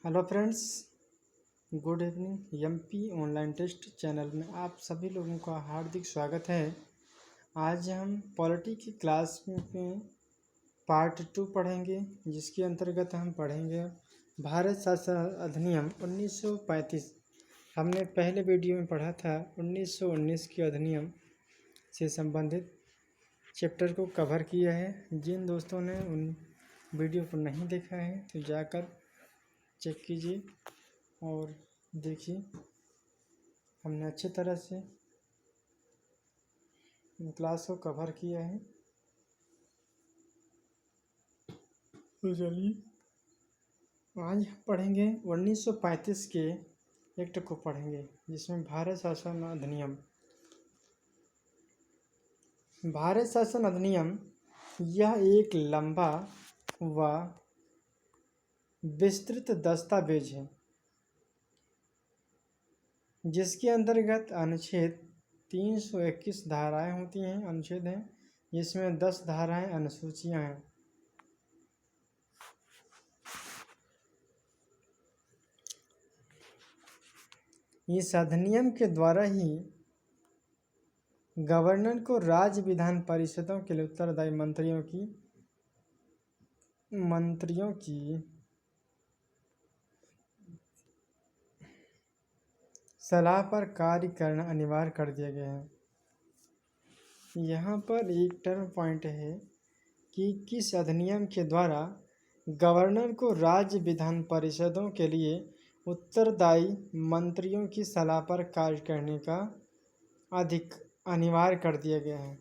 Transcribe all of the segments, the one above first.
Hello friends, good evening. MP online test channel में आप सभी लोगों का हार्दिक स्वागत है। आज हम पॉलिटी की क्लास में पार्ट 2 पढ़ेंगे, जिसके अंतर्गत हम पढ़ेंगे भारत शासन अधिनियम 1935। हमने पहले वीडियो में पढ़ा था 1919 के अधिनियम से संबंधित चैप्टर को कवर किया है। जिन दोस्तों ने उन वीडियो को नहीं देखा है तो जाकर चेक कीजिए और देखिए, हमने अच्छी तरह से क्लास को कवर किया है। तो चलिए आज हम पढ़ेंगे 1935 के एक्ट को पढ़ेंगे, जिसमें भारत शासन अधिनियम यह एक लंबा व विस्तृत दस्तावेज है, जिसके अंतर्गत अनुच्छेद 321 धाराएं होती हैं, अनुच्छेद हैं, जिसमें 10 धाराएं अनुसूचियां हैं। इस अधिनियम के द्वारा ही गवर्नर को राज्य विधान परिषदों के लिए उत्तरदायी मंत्रियों की सलाह पर कार्य करना अनिवार्य कर दिया गया है। यहाँ पर एक टर्म पॉइंट है कि किस अधिनियम के द्वारा गवर्नर को राज्य विधान परिषदों के लिए उत्तरदायी मंत्रियों की सलाह पर कार्य करने का अनिवार्य कर दिया गया है।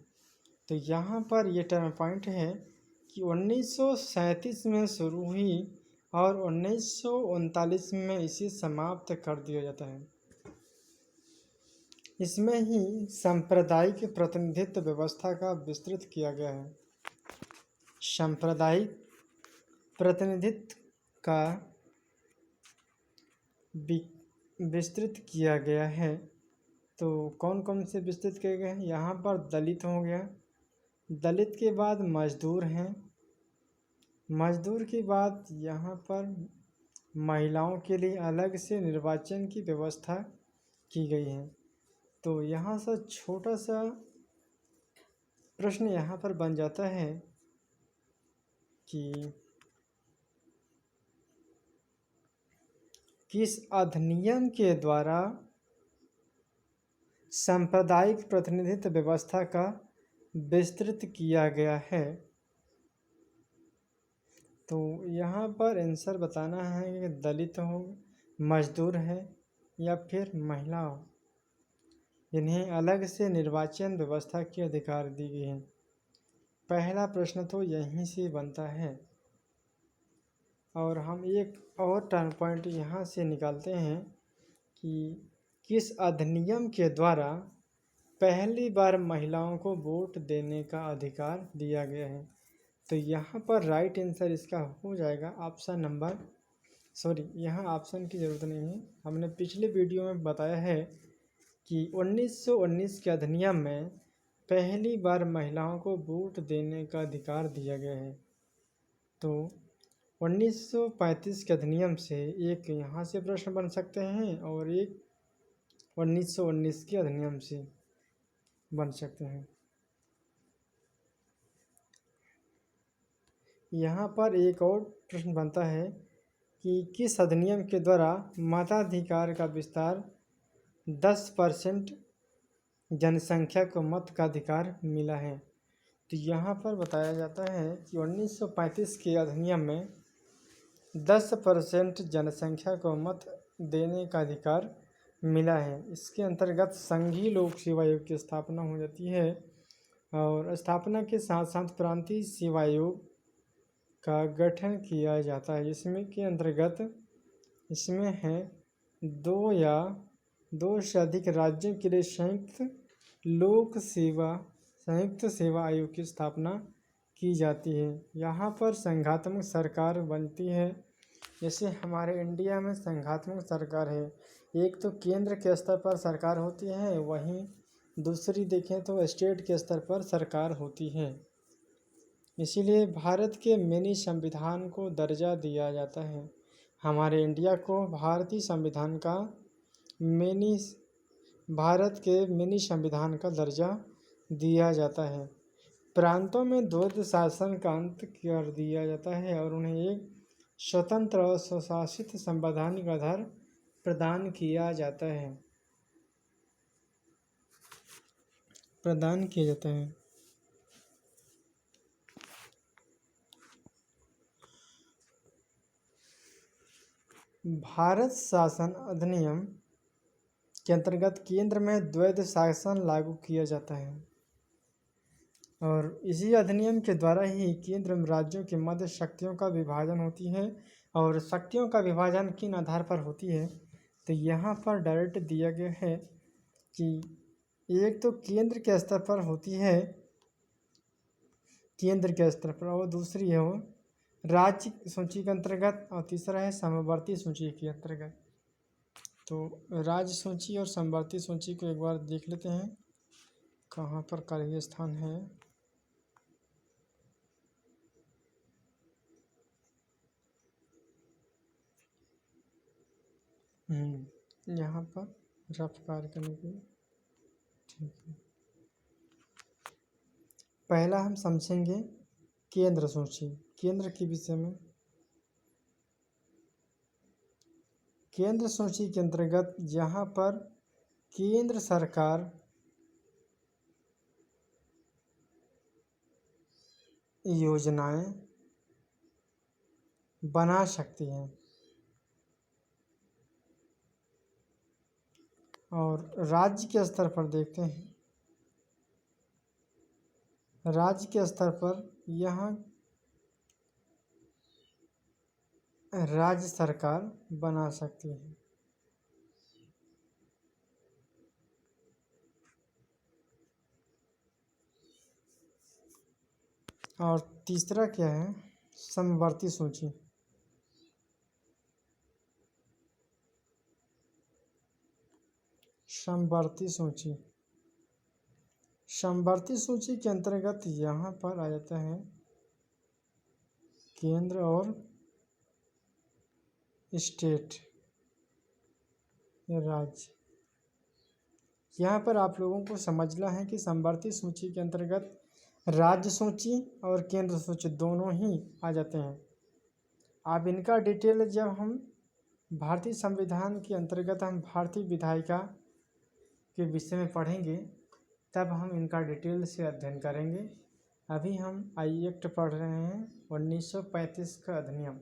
तो यहाँ पर ये टर्म पॉइंट है कि 1937 में शुरू हुई और 1939 में इसे समाप्त कर दिया जाता है। इसमें ही सांप्रदायिक प्रतिनिधित्व व्यवस्था का विस्तृत किया गया है। सांप्रदायिक प्रतिनिधित्व का विस्तृत किया गया है। तो कौन कौन से विस्तृत किए गए हैं? यहाँ पर दलित हो गया, दलित के बाद मजदूर हैं, मजदूर के बाद यहाँ पर महिलाओं के लिए अलग से निर्वाचन की व्यवस्था की गई है। तो यहाँ से छोटा सा प्रश्न यहाँ पर बन जाता है कि किस अधिनियम के द्वारा सांप्रदायिक प्रतिनिधित्व व्यवस्था का विस्तृत किया गया है? तो यहाँ पर आंसर बताना है कि दलित हो, मजदूर है या फिर महिला हो, इन्हें अलग से निर्वाचन व्यवस्था के अधिकार दी गई है। पहला प्रश्न तो यहीं से बनता है। और हम एक और टर्म पॉइंट यहाँ से निकालते हैं कि किस अधिनियम के द्वारा पहली बार महिलाओं को वोट देने का अधिकार दिया गया है? तो यहाँ पर राइट आंसर इसका हो जाएगा ऑप्शन नंबर, यहाँ ऑप्शन की ज़रूरत नहीं है। हमने पिछले वीडियो में बताया है कि 1919 के अधिनियम में पहली बार महिलाओं को वोट देने का अधिकार दिया गया है। तो 1935 के अधिनियम से एक यहाँ से प्रश्न बन सकते हैं और एक 1919 के अधिनियम से बन सकते हैं। यहाँ पर एक और प्रश्न बनता है कि किस अधिनियम के द्वारा मताधिकार का विस्तार 10% जनसंख्या को मत का अधिकार मिला है? तो यहाँ पर बताया जाता है कि 1935 के अधिनियम में 10% जनसंख्या को मत देने का अधिकार मिला है। इसके अंतर्गत संघीय लोक सेवा आयोग की स्थापना हो जाती है और स्थापना के साथ साथ प्रांतीय सेवा आयोग का गठन किया जाता है, जिसमें के अंतर्गत इसमें है 2 या 2 से अधिक राज्यों के लिए संयुक्त सेवा आयोग की स्थापना की जाती है। यहाँ पर संघात्मक सरकार बनती है। जैसे हमारे इंडिया में संघात्मक सरकार है, एक तो केंद्र के स्तर पर सरकार होती है, वहीं दूसरी देखें तो स्टेट के स्तर पर सरकार होती है। इसीलिए भारत के मिनी संविधान को दर्जा दिया जाता है। हमारे इंडिया को भारतीय संविधान का मिनी भारत के मिनी संविधान का दर्जा दिया जाता है। प्रांतों में द्वैध शासन का अंत कर दिया जाता है और उन्हें एक स्वतंत्र और स्वशासित संवैधानिक आधार प्रदान किया जाता है। भारत शासन अधिनियम के अंतर्गत केंद्र में द्वैध शासन लागू किया जाता है और इसी अधिनियम के द्वारा ही केंद्र में राज्यों के मध्य शक्तियों का विभाजन होती है। और शक्तियों का विभाजन किन आधार पर होती है, तो यहाँ पर डायरेक्ट दिया गया है कि एक तो केंद्र के स्तर पर होती है, केंद्र के स्तर पर, और दूसरी है वो राज्य सूची के अंतर्गत, और तीसरा है समवर्ती सूची के अंतर्गत। तो राज्य सूची और समवर्ती सूची को एक बार देख लेते हैं कहाँ पर कार्य स्थान है। यहाँ पर रफ कार्य करने के लिए ठीक है। पहला हम समझेंगे केंद्र सूची। केंद्र के विषय में, केंद्र सूची के अंतर्गत यहाँ पर केंद्र सरकार योजनाएं बना सकती हैं और राज्य के स्तर पर देखते हैं, राज्य के स्तर पर यहाँ राज्य सरकार बना सकती है। और तीसरा क्या है, समवर्ती सूची। समवर्ती सूची, समवर्ती सूची के अंतर्गत यहाँ पर आ जाता है केंद्र और स्टेट या राज्य। यहाँ पर आप लोगों को समझना है कि समवर्ती सूची के अंतर्गत राज्य सूची और केंद्र सूची दोनों ही आ जाते हैं। अब इनका डिटेल जब हम भारतीय संविधान के अंतर्गत हम भारतीय विधायिका के विषय में पढ़ेंगे तब हम इनका डिटेल से अध्ययन करेंगे। अभी हम आई एक्ट पढ़ रहे हैं 1935 का अधिनियम,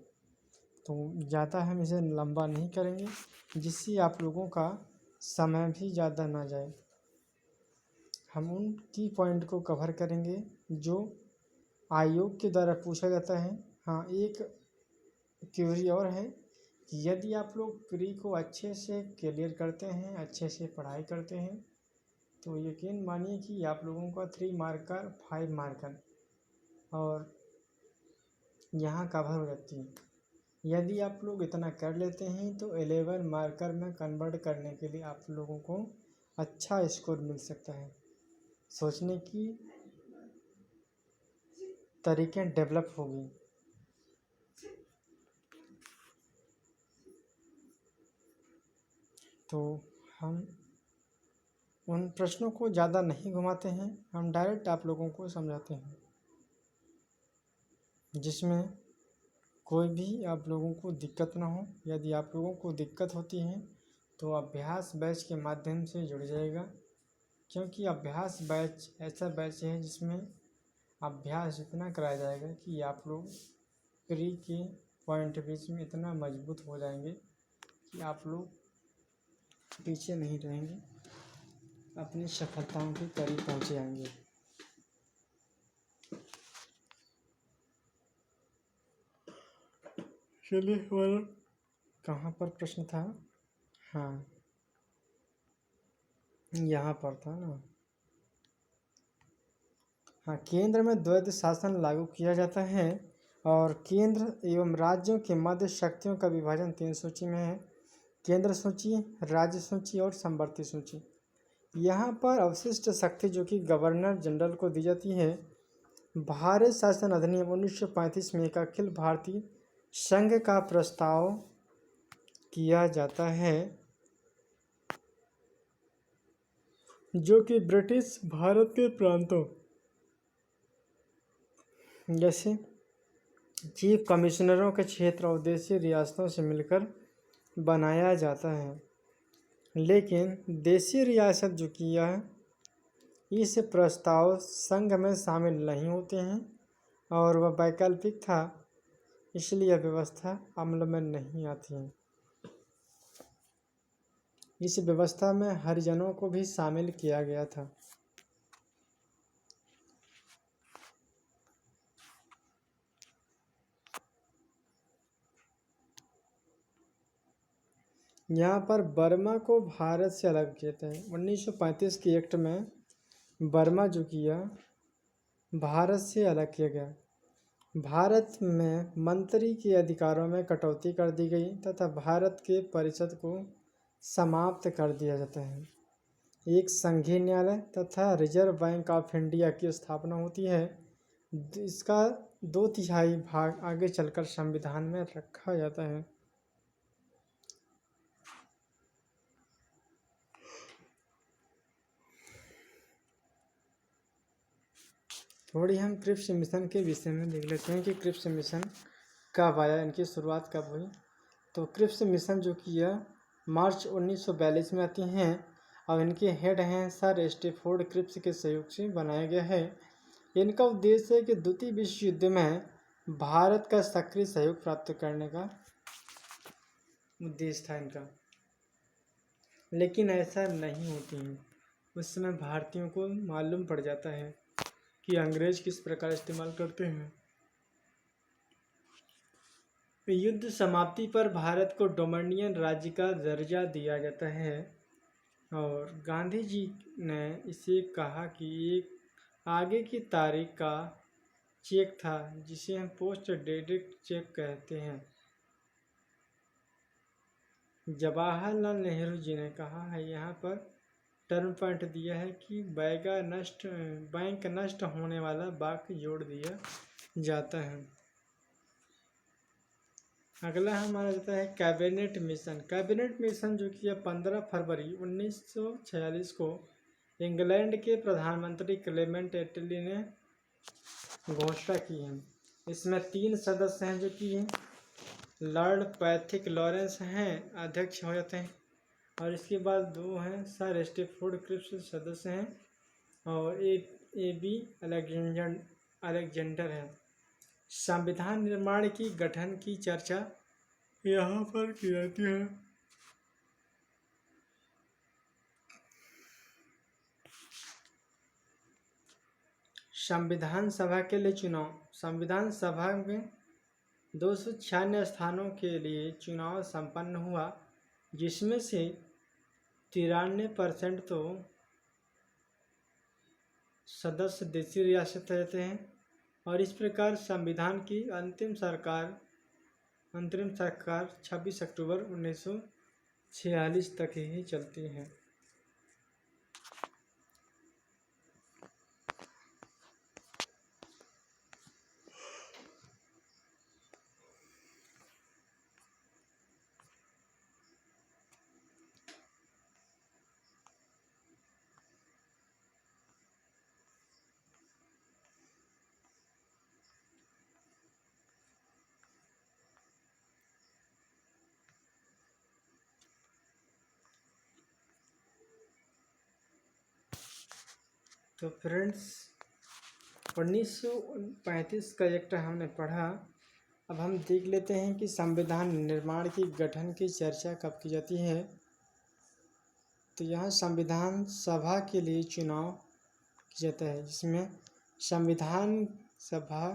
तो ज़्यादा हम इसे लंबा नहीं करेंगे जिससे आप लोगों का समय भी ज़्यादा ना जाए। हम उन की पॉइंट को कवर करेंगे जो आयोग के द्वारा पूछा जाता है। हाँ, एक क्वेरी और है कि यदि आप लोग प्री को अच्छे से क्लियर करते हैं, अच्छे से पढ़ाई करते हैं, तो यकीन मानिए कि आप लोगों का 3 मार्कर 5 मार्कर और यहाँ कवर हो जाती है। यदि आप लोग इतना कर लेते हैं तो 11 मार्कर में कन्वर्ट करने के लिए आप लोगों को अच्छा स्कोर मिल सकता है। सोचने की तरीके डेवलप होगी। तो हम उन प्रश्नों को ज़्यादा नहीं घुमाते हैं, हम डायरेक्ट आप लोगों को समझाते हैं जिसमें कोई भी आप लोगों को दिक्कत ना हो। यदि आप लोगों को दिक्कत होती है तो अभ्यास बैच के माध्यम से जुड़ जाएगा, क्योंकि अभ्यास बैच ऐसा बैच है जिसमें अभ्यास इतना कराया जाएगा कि आप लोग प्री के पॉइंट बीच में इतना मजबूत हो जाएंगे कि आप लोग पीछे नहीं रहेंगे, अपनी सफलताओं के करीब पहुँच जाएंगे। चलिए, हमारा कहाँ पर प्रश्न था? हाँ, यहाँ पर था ना। हाँ, केंद्र में द्वैध शासन लागू किया जाता है और केंद्र एवं राज्यों के मध्य शक्तियों का विभाजन 3 सूची में है, केंद्र सूची, राज्य सूची और समवर्ती सूची। यहाँ पर अवशिष्ट शक्ति जो कि गवर्नर जनरल को दी जाती है। भारत शासन अधिनियम 1935 में एक अखिल भारतीय संघ का प्रस्ताव किया जाता है, जो कि ब्रिटिश भारत के प्रांतों जैसे चीफ कमिश्नरों के क्षेत्र और देशी रियासतों से मिलकर बनाया जाता है। लेकिन देशी रियासत जो किया है, इस प्रस्ताव संघ में शामिल नहीं होते हैं और वह वैकल्पिक था, इसलिए यह व्यवस्था अमल में नहीं आती है। इस व्यवस्था में हरिजनों को भी शामिल किया गया था। यहाँ पर बर्मा को भारत से अलग किया था। 1935 के एक्ट में बर्मा जो किया भारत से अलग किया गया। भारत में मंत्री के अधिकारों में कटौती कर दी गई तथा भारत के परिषद को समाप्त कर दिया जाता है। एक संघीय न्यायालय तथा रिजर्व बैंक ऑफ इंडिया की स्थापना होती है। इसका 2/3 भाग आगे चलकर संविधान में रखा जाता है। थोड़ी हम क्रिप्स मिशन के विषय में देख लेते हैं कि क्रिप्स मिशन कब आया, इनकी शुरुआत कब हुई। तो क्रिप्स मिशन जो किया मार्च 1942 में आती हैं और इनके हेड हैं सर स्टैफोर्ड क्रिप्स के सहयोग से बनाया गया है। इनका उद्देश्य है कि द्वितीय विश्व युद्ध में भारत का सक्रिय सहयोग प्राप्त करने का उद्देश्य था इनका, लेकिन ऐसा नहीं होती है। उस समय भारतीयों को मालूम पड़ जाता है कि अंग्रेज किस प्रकार इस्तेमाल करते हैं। युद्ध समाप्ति पर भारत को डोमिनियन राज्य का दर्जा दिया जाता है और गांधी जी ने इसे कहा कि एक आगे की तारीख का चेक था, जिसे हम पोस्ट डेटेड चेक कहते हैं। जवाहरलाल नेहरू जी ने कहा है, यहाँ पर टर्म पॉइंट दिया है कि बैंक नष्ट होने वाला वाक्य जोड़ दिया जाता है। अगला हमारा जाता है कैबिनेट मिशन। कैबिनेट मिशन जो कि 15 फरवरी 1946 को इंग्लैंड के प्रधानमंत्री क्लेमेंट एटली ने घोषणा की है। इसमें 3 सदस्य हैं जो कि लॉर्ड पैथिक लॉरेंस हैं, अध्यक्ष हो जाते हैं, और इसके बाद 2 हैं सर स्टैफोर्ड क्रिप्स सदस्य हैं और ए बी अलेक्जेंडर है। संविधान निर्माण की गठन की चर्चा यहाँ पर की जाती है। संविधान सभा के लिए चुनाव। संविधान सभा में 296 स्थानों के लिए चुनाव संपन्न हुआ, जिसमें से 93% तो सदस्य देशी रियासत रहते हैं और इस प्रकार संविधान की अंतरिम सरकार 26 अक्टूबर 1946 तक ही चलती है। तो फ्रेंड्स 1935 का एक्ट हमने पढ़ा। अब हम देख लेते हैं कि संविधान निर्माण की गठन की चर्चा कब की जाती है। तो यहाँ संविधान सभा के लिए चुनाव किया जाता है, जिसमें संविधान सभा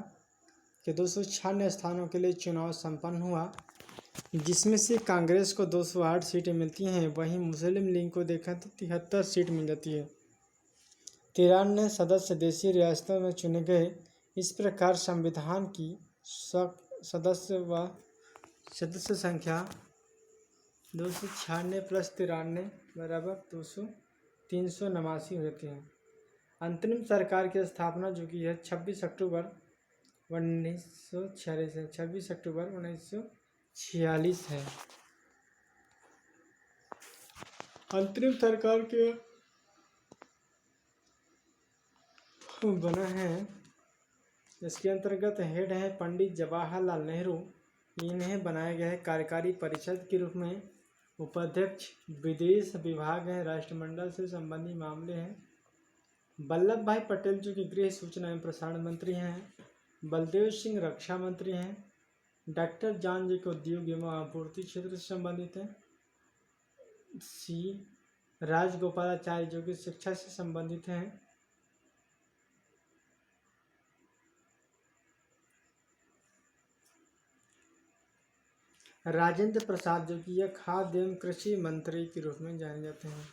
के 296 स्थानों के लिए चुनाव संपन्न हुआ, जिसमें से कांग्रेस को 208 सीटें मिलती हैं, वहीं मुस्लिम लीग को देखा तो 73 सीट मिल जाती है। 93 सदस्य देशी रियासतों में चुने गए। इस प्रकार संविधान की सदस्य संख्या 296 + 93 = 389 हो जाती है। अंतरिम सरकार की स्थापना जो की है 26 अक्टूबर 1946 है। अंतरिम सरकार के बना है। इसके अंतर्गत हेड है पंडित जवाहरलाल नेहरू, इन्हें बनाया गया है कार्यकारी परिषद के रूप में। उपाध्यक्ष विदेश विभाग है, राष्ट्रमंडल से संबंधित मामले हैं। वल्लभ भाई पटेल जो कि गृह सूचना एवं प्रसारण मंत्री हैं। बलदेव सिंह रक्षा मंत्री हैं। डॉक्टर जॉन जी को उद्योग एवं आपूर्ति क्षेत्र से संबंधित है। सी राजगोपालाचार्य जो कि शिक्षा से संबंधित हैं। राजेंद्र प्रसाद जो कि यह खाद्य एवं कृषि मंत्री के रूप में जाने जाते हैं।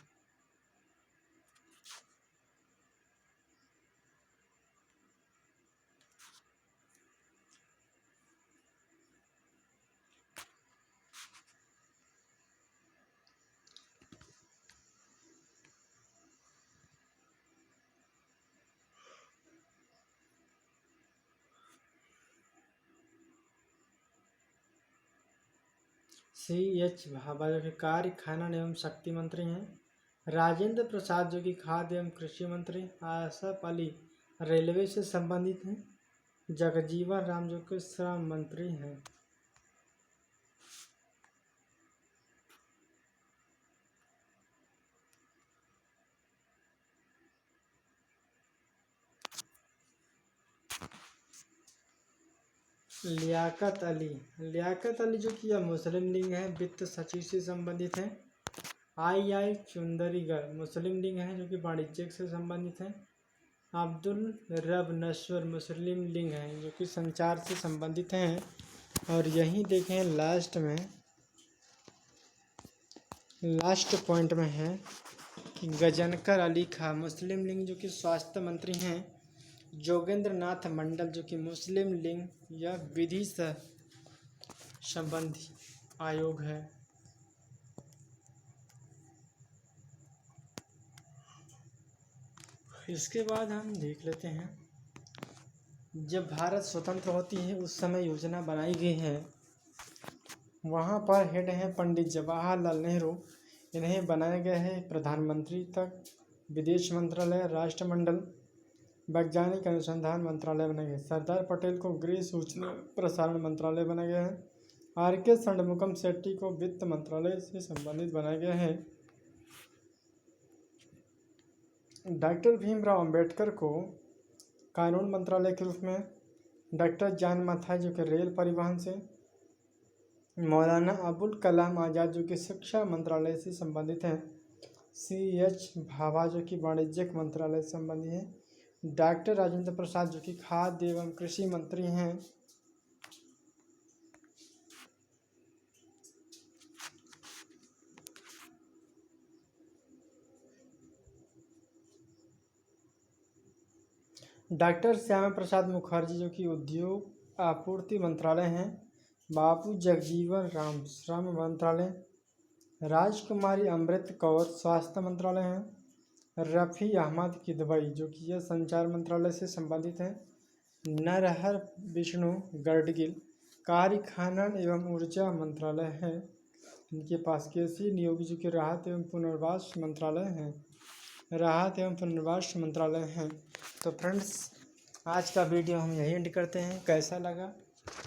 C.H. भाभा जो कि कार्य खनन एवं शक्ति मंत्री हैं। राजेंद्र प्रसाद जो कि खाद्य एवं कृषि मंत्री। आसफ अली रेलवे से संबंधित हैं। जगजीवन राम जो कि श्रम मंत्री हैं। लियाकत अली जो कि यह मुस्लिम लीग है, वित्त सचिव से संबंधित है। आई चुंदरीगढ़ मुस्लिम लीग है जो कि वाणिज्यिक से संबंधित है। अब्दुल रब नश्वर मुस्लिम लीग है जो कि संचार से संबंधित हैं। और यही देखें लास्ट पॉइंट में है कि गजनकर अली खां मुस्लिम लीग जो कि स्वास्थ्य मंत्री हैं। जोगेंद्र नाथ मंडल जो कि मुस्लिम लीग या विधि से संबंधी आयोग है। इसके बाद हम देख लेते हैं जब भारत स्वतंत्र होती है उस समय योजना बनाई गई है। वहाँ पर हेड है पंडित जवाहरलाल नेहरू, इन्हें बनाया गया है प्रधानमंत्री तक। विदेश मंत्रालय, राष्ट्रमंडल, वैज्ञानिक अनुसंधान मंत्रालय बनाया गया। सरदार पटेल को गृह सूचना प्रसारण मंत्रालय बनाया गया है। R.K. षणमुगम शेट्टी को वित्त मंत्रालय से संबंधित बनाया गया है। डॉक्टर भीमराव अंबेडकर को कानून मंत्रालय के रूप में। डॉक्टर जॉन मथाई जो कि रेल परिवहन से। मौलाना अबुल कलाम आज़ाद जो कि शिक्षा मंत्रालय से संबंधित हैं। C.H. भाभा जो कि वाणिज्यिक मंत्रालय से संबंधित हैं। डॉक्टर राजेंद्र प्रसाद जो कि खाद्य एवं कृषि मंत्री हैं। डॉक्टर श्यामा प्रसाद मुखर्जी जो कि उद्योग आपूर्ति मंत्रालय हैं। बाबू जगजीवन राम श्रम मंत्रालय। राजकुमारी अमृत कौर स्वास्थ्य मंत्रालय हैं। रफ़ी अहमद किदवई जो कि यह संचार मंत्रालय से संबंधित हैं। नरहर विष्णु गडगिल कार्य खनन एवं ऊर्जा मंत्रालय है। इनके पास केसी नियोगी जो कि राहत एवं पुनर्वास मंत्रालय हैं। तो फ्रेंड्स, आज का वीडियो हम यही एंड करते हैं। कैसा लगा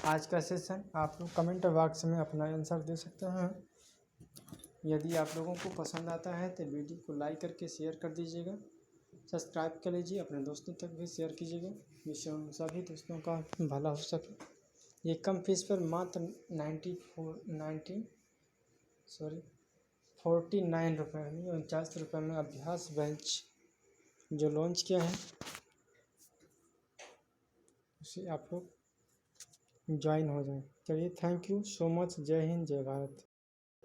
आज का सेशन आप लोग कमेंट बॉक्स में अपना आंसर दे सकते हैं। यदि आप लोगों को पसंद आता है तो वीडियो को लाइक करके शेयर कर दीजिएगा, सब्सक्राइब कर लीजिए, अपने दोस्तों तक भी शेयर कीजिएगा, जिससे उन सभी दोस्तों का भला हो सके। ये कम फीस पर मात्र 49 रुपये में 49 रुपये में अभ्यास बेंच जो लॉन्च किया है उसे आप लोग ज्वाइन हो जाएं। चलिए, थैंक यू सो मच। जय हिंद, जय भारत।